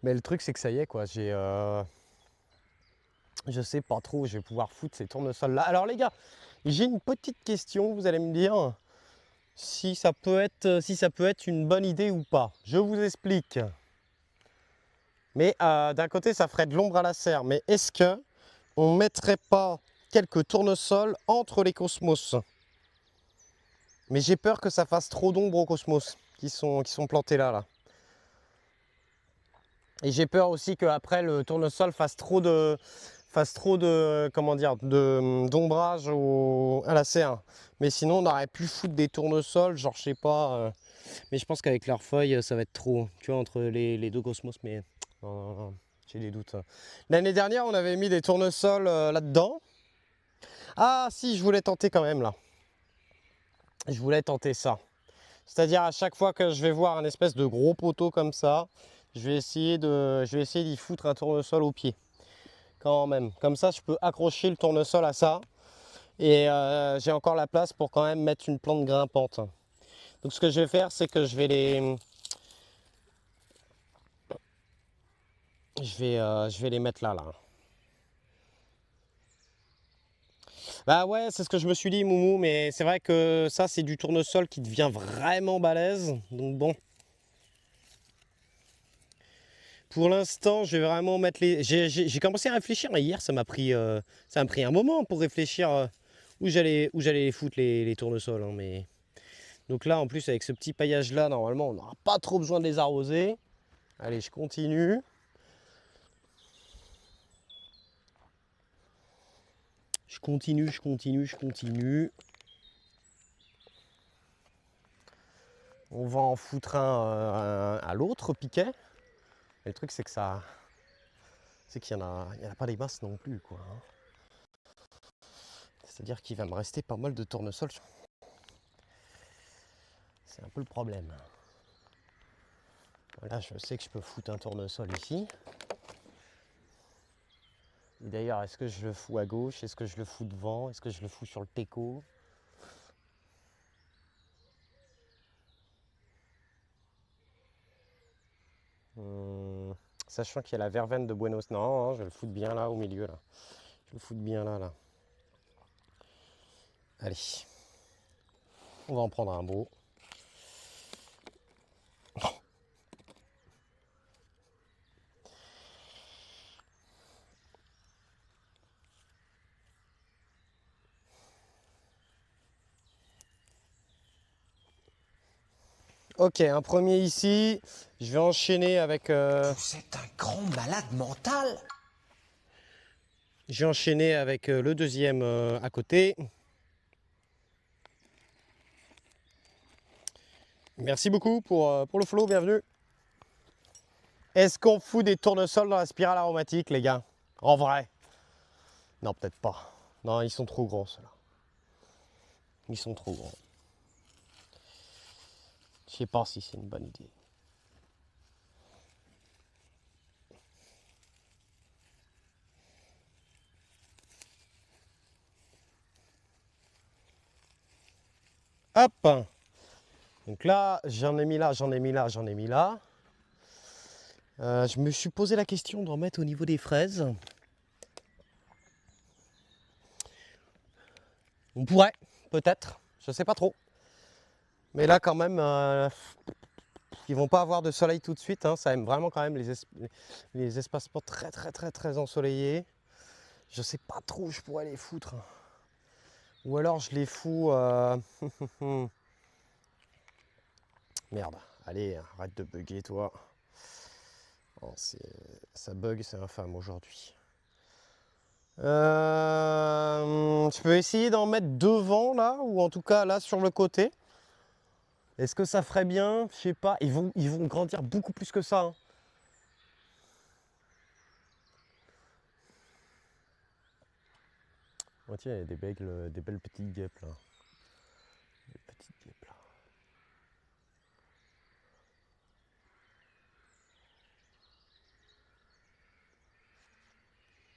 Mais le truc, c'est que ça y est, quoi. Je sais pas trop où je vais pouvoir foutre ces tournesols-là. Alors les gars, j'ai une petite question, vous allez me dire si ça peut être une bonne idée ou pas. Je vous explique. Mais d'un côté, ça ferait de l'ombre à la serre. Mais est-ce que on mettrait pas quelques tournesols entre les cosmos? Mais j'ai peur que ça fasse trop d'ombre aux cosmos qui sont plantés là. Et j'ai peur aussi qu'après le tournesol fasse trop de comment dire, d'ombrage à la serre. Mais sinon, on aurait pu foutre des tournesols, genre je sais pas. Mais je pense qu'avec leurs feuilles, ça va être trop. Tu vois, entre les deux cosmos, mais non, non, non, j'ai des doutes. L'année dernière, on avait mis des tournesols là-dedans. Ah si, je voulais tenter quand même là. Je voulais tenter ça. C'est-à-dire à chaque fois que je vais voir un espèce de gros poteau comme ça, je vais essayer d'y foutre un tournesol au pied. Quand même. Comme ça, je peux accrocher le tournesol à ça. Et j'ai encore la place pour quand même mettre une plante grimpante. Donc ce que je vais faire, c'est que je vais les mettre là. Bah ouais, c'est ce que je me suis dit, Moumou, mais c'est vrai que ça, c'est du tournesol qui devient vraiment balèze. Donc bon. Pour l'instant, je vais vraiment mettre les... J'ai commencé à réfléchir, mais hier, ça m'a pris un moment pour réfléchir où j'allais les foutre, les tournesols. Hein, mais... Donc là, en plus, avec ce petit paillage-là, normalement, on n'aura pas trop besoin de les arroser. Allez, je continue. Je continue. On va en foutre un à l'autre piquet. Et le truc, c'est que ça... C'est qu'il y en a pas des masses non plus, quoi. Hein. C'est-à-dire qu'il va me rester pas mal de tournesols. C'est un peu le problème. Là, je sais que je peux foutre un tournesol ici. Et d'ailleurs, est-ce que je le fous à gauche? Est-ce que je le fous devant? Est-ce que je le fous sur le teco? Sachant qu'il y a la verveine de Buenos. Non, je vais le foutre bien là, au milieu, là. Je le foutre bien là. Allez. On va en prendre un beau. Ok, un premier ici. Je vais enchaîner avec... Vous êtes un grand malade mental. J'ai enchaîné avec le deuxième à côté. Merci beaucoup pour le flow, bienvenue. Est-ce qu'on fout des tournesols dans la spirale aromatique, les gars? En vrai? Non, peut-être pas. Non, ils sont trop grands, ceux-là. Ils sont trop grands. Je sais pas si c'est une bonne idée. Hop! Donc là, j'en ai mis là. Je me suis posé la question d'en mettre au niveau des fraises. On pourrait, peut-être. Je sais pas trop. Mais là, quand même, ils vont pas avoir de soleil tout de suite. Hein. Ça aime vraiment quand même les espaces très ensoleillés. Je sais pas trop où je pourrais les foutre. Ou alors je les fous... Merde. Allez, arrête de bugger, toi. Oh, ça bug, c'est infâme aujourd'hui. Je peux essayer d'en mettre devant là, ou en tout cas là sur le côté. Est-ce que ça ferait bien? Je sais pas. Ils vont grandir beaucoup plus que ça. Hein. Oh, tiens, il y a des belles petites guêpes là.